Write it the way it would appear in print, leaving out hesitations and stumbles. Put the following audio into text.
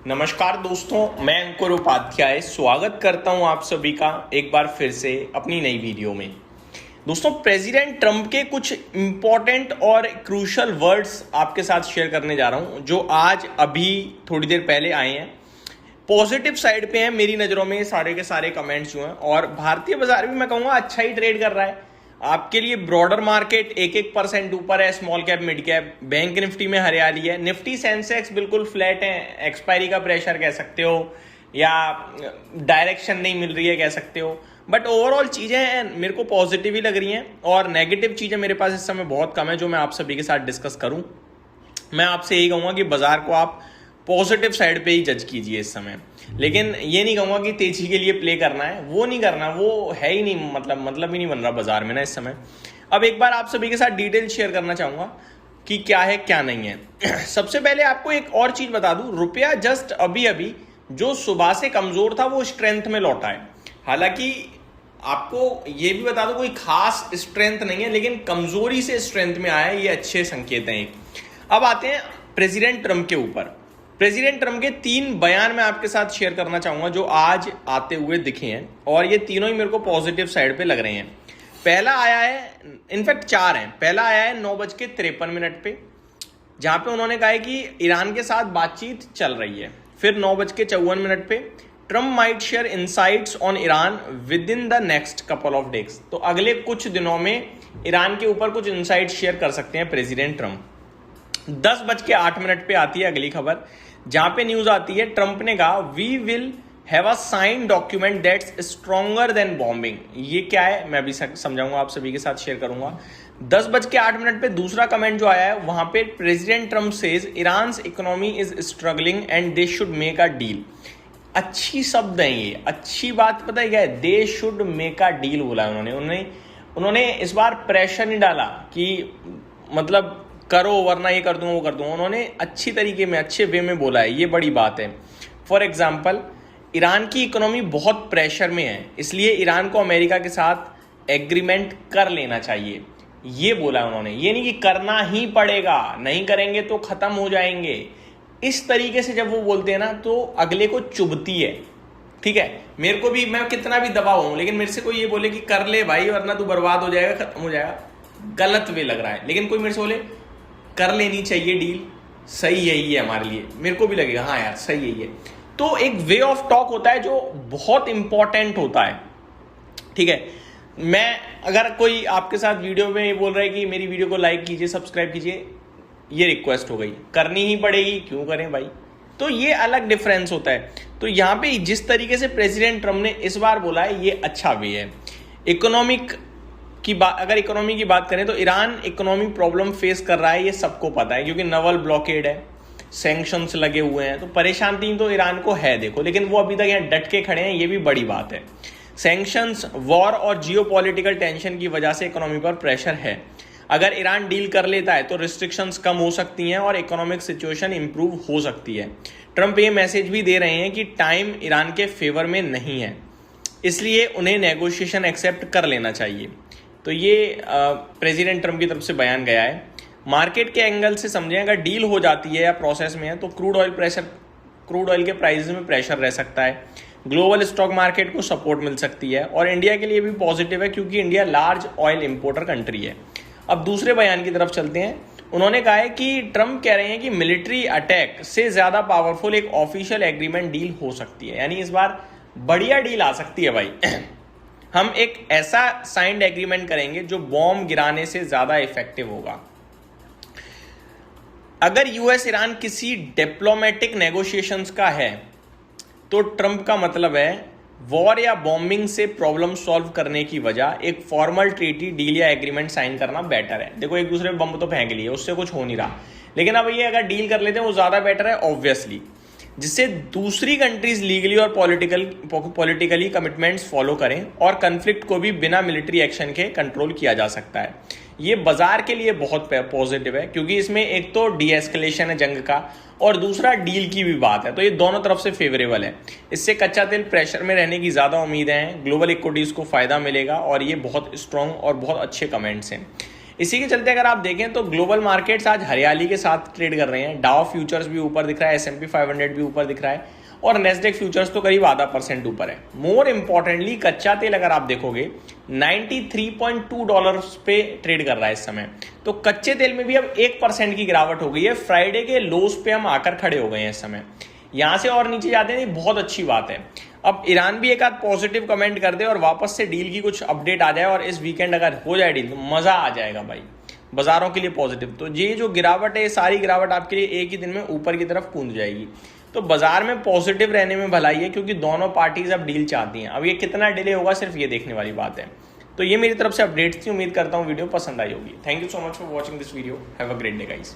नमस्कार दोस्तों, मैं अंकुर उपाध्याय स्वागत करता हूं आप सभी का एक बार फिर से अपनी नई वीडियो में। दोस्तों, प्रेसिडेंट ट्रंप के कुछ इंपॉर्टेंट और क्रूशल वर्ड्स आपके साथ शेयर करने जा रहा हूं जो आज अभी थोड़ी देर पहले आए हैं। पॉजिटिव साइड पे हैं मेरी नज़रों में सारे के सारे कमेंट्स जो हैं, और भारतीय बाजार भी मैं कहूँगा अच्छा ही ट्रेड कर रहा है। आपके लिए ब्रॉडर मार्केट 1% ऊपर है, small cap mid cap. Bank Nifty में हरियाली है, निफ्टी सेंसेक्स बिल्कुल फ्लैट है, एक्सपायरी का प्रेशर कह सकते हो या डायरेक्शन नहीं मिल रही है कह सकते हो। बट ओवरऑल चीज़ें मेरे को पॉजिटिव ही लग रही हैं, और नेगेटिव चीज़ें मेरे पास इस समय बहुत कम है जो मैं आप सभी के साथ डिस्कस करूं। मैं आपसे यही कहूँगा कि बाजार को आप पॉजिटिव साइड पे ही जज कीजिए इस समय, लेकिन ये नहीं कहूँगा कि तेजी के लिए प्ले करना है, वो नहीं करना, वो है ही नहीं, मतलब ही नहीं बन रहा बाजार में ना इस समय। अब एक बार आप सभी के साथ डिटेल शेयर करना चाहूँगा कि क्या है क्या नहीं है। सबसे पहले आपको एक और चीज़ बता दूँ, रुपया जस्ट अभी अभी जो सुबह से कमज़ोर था वो स्ट्रेंथ में लौटा है। हालांकि आपको ये भी बता दूँ कोई खास स्ट्रेंथ नहीं है, लेकिन कमज़ोरी से स्ट्रेंथ में आया है, ये अच्छे संकेत हैं एक। अब आते हैं प्रेसिडेंट ट्रंप के ऊपर। प्रेसिडेंट ट्रंप के 3 बयान मैं आपके साथ शेयर करना चाहूंगा जो आज आते हुए दिखे हैं, और ये तीनों ही मेरे को पॉजिटिव साइड पे लग रहे हैं। पहला आया है, इनफैक्ट 4 हैं। पहला आया है 9:53 पे, जहां पे उन्होंने कहा है कि ईरान के साथ बातचीत चल रही है। फिर 9:54 पे, Trump might share insights on Iran with in the next couple of days. तो अगले कुछ दिनों में ईरान के ऊपर कुछ इनसाइट शेयर कर सकते हैं प्रेसिडेंट ट्रंप। 10:08 पे आती है अगली खबर, जहां पे न्यूज आती है, ट्रंप ने कहा we will have a sign document that's stronger than bombing. ये क्या है मैं भी समझाऊंगा, आप सभी के साथ शेयर करूंगा। 10:08 पे दूसरा कमेंट जो आया है, वहां पे president Trump says Iran's economy is struggling and they should make a deal. अच्छी शब्द है ये, अच्छी बात पता है क्या है, they should make a deal बोला है उन्होंने इस बार प्रेशर नहीं डाला कि मतलब करो वरना ये कर दूंगा वो कर दूंगा। उन्होंने अच्छी तरीके में, अच्छे वे में बोला है, ये बड़ी बात है। फॉर एग्जाम्पल, ईरान की इकोनॉमी बहुत प्रेशर में है, इसलिए ईरान को अमेरिका के साथ एग्रीमेंट कर लेना चाहिए, ये बोला उन्होंने। ये नहीं कि करना ही पड़ेगा, नहीं करेंगे तो खत्म हो जाएंगे। इस तरीके से जब वो बोलते हैं ना तो अगले को चुभती है। ठीक है, मेरे को भी, मैं कितना भी दबाव हूं, लेकिन मेरे से कोई ये बोले कि कर ले भाई वरना तू बर्बाद हो जाएगा, खत्म हो जाएगा, गलत वे लग रहा है। लेकिन कोई मेरे से बोले कर लेनी चाहिए डील, सही यही है हमारे लिए, मेरे को भी लगेगा हाँ यार सही यही है। तो एक वे ऑफ टॉक होता है जो बहुत इंपॉर्टेंट होता है। ठीक है, मैं अगर कोई आपके साथ वीडियो में ये बोल रहा है कि मेरी वीडियो को लाइक कीजिए, सब्सक्राइब कीजिए, ये रिक्वेस्ट हो गई, करनी ही पड़ेगी, क्यों करें भाई, तो ये अलग डिफरेंस होता है। तो यहाँ पे जिस तरीके से प्रेसिडेंट ट्रंप ने इस बार बोला है, ये अच्छा वे है। इकोनॉमिक की बात, अगर इकोनॉमी की बात करें तो ईरान इकोनॉमी प्रॉब्लम फेस कर रहा है, ये सबको पता है, क्योंकि नवल ब्लॉकेड है, सैंक्शंस लगे हुए हैं, तो परेशानी तो ईरान को है देखो, लेकिन वो अभी तक यहाँ डट के खड़े हैं, ये भी बड़ी बात है। सैंक्शंस, वॉर और जियोपॉलिटिकल टेंशन की वजह से इकोनॉमी पर प्रेशर है। अगर ईरान डील कर लेता है तो रिस्ट्रिक्शंस कम हो सकती हैं और इकोनॉमिक सिचुएशन इंप्रूव हो सकती है। ट्रंप ये मैसेज भी दे रहे हैं कि टाइम ईरान के फेवर में नहीं है, इसलिए उन्हें नेगोशिएशन एक्सेप्ट कर लेना चाहिए। तो ये प्रेसिडेंट ट्रंप की तरफ से बयान गया है। मार्केट के एंगल से समझें, अगर डील हो जाती है या प्रोसेस में है तो क्रूड ऑयल के प्राइस में प्रेशर रह सकता है, ग्लोबल स्टॉक मार्केट को सपोर्ट मिल सकती है, और इंडिया के लिए भी पॉजिटिव है क्योंकि India large oil importer country है। अब दूसरे बयान की तरफ चलते हैं। उन्होंने कहा है कि ट्रंप कह रहे हैं कि मिलिट्री अटैक से ज्यादा पावरफुल एक ऑफिशियल एग्रीमेंट डील हो सकती है, यानी इस बार बढ़िया डील आ सकती है भाई। हम एक ऐसा साइंड एग्रीमेंट करेंगे जो बॉम्ब गिराने से ज्यादा इफेक्टिव होगा। अगर यूएस ईरान किसी डिप्लोमेटिक नेगोशिएशंस का है तो ट्रंप का मतलब है वॉर या बॉम्बिंग से प्रॉब्लम सॉल्व करने की वजह एक फॉर्मल ट्रीटी डील या एग्रीमेंट साइन करना बेटर है। देखो, एक दूसरे पे बम तो फेंक लिए, उससे कुछ हो नहीं रहा, लेकिन अब ये अगर डील कर लेते हैं वो ज्यादा बेटर है ऑब्वियसली, जिससे दूसरी कंट्रीज लीगली और पॉलिटिकली कमिटमेंट्स फॉलो करें और कन्फ्लिक्ट को भी बिना मिलिट्री एक्शन के कंट्रोल किया जा सकता है। ये बाजार के लिए बहुत पॉजिटिव है, क्योंकि इसमें एक तो डीएस्केलेशन है जंग का, और दूसरा डील की भी बात है, तो ये दोनों तरफ से फेवरेबल है। इससे कच्चा तेल प्रेशर में रहने की ज्यादा उम्मीदें हैं, ग्लोबल इक्विटीज को फायदा मिलेगा, और ये बहुत स्ट्रॉन्ग और बहुत अच्छे कमेंट्स हैं। इसी के चलते अगर आप देखें तो ग्लोबल मार्केट्स आज हरियाली के साथ ट्रेड कर रहे हैं। डाउ फ्यूचर्स भी ऊपर दिख रहा है, S&P 500 भी ऊपर दिख रहा है और नेस्डेक फ्यूचर्स तो करीब ½ % ऊपर है। मोर इंपॉर्टेंटली कच्चा तेल अगर आप देखोगे $93.2 पे ट्रेड कर रहा है इस समय। तो कच्चे तेल में भी अब 1% की गिरावट हो गई है। फ्राइडे के लोस पे हम आकर खड़े हो गए हैं इस समय। यहां से और नीचे जाते हैं, बहुत अच्छी बात है। अब ईरान भी एक आध पॉजिटिव कमेंट कर दे और वापस से डील की कुछ अपडेट आ जाए और इस वीकेंड अगर हो जाए डील तो मजा आ जाएगा भाई, बाजारों के लिए पॉजिटिव। तो ये जो गिरावट है, सारी गिरावट आपके लिए एक ही दिन में ऊपर की तरफ कूद जाएगी। तो बाजार में पॉजिटिव रहने में भलाई है, क्योंकि दोनों पार्टीज अब डील चाहती हैं। अब ये कितना डिले होगा सिर्फ ये देखने वाली बात है। तो ये मेरी तरफ से अपडेट्स थी। उम्मीद करता हूँ वीडियो पसंद आई होगी। Thank you so much for watching this video. Have a great day guys.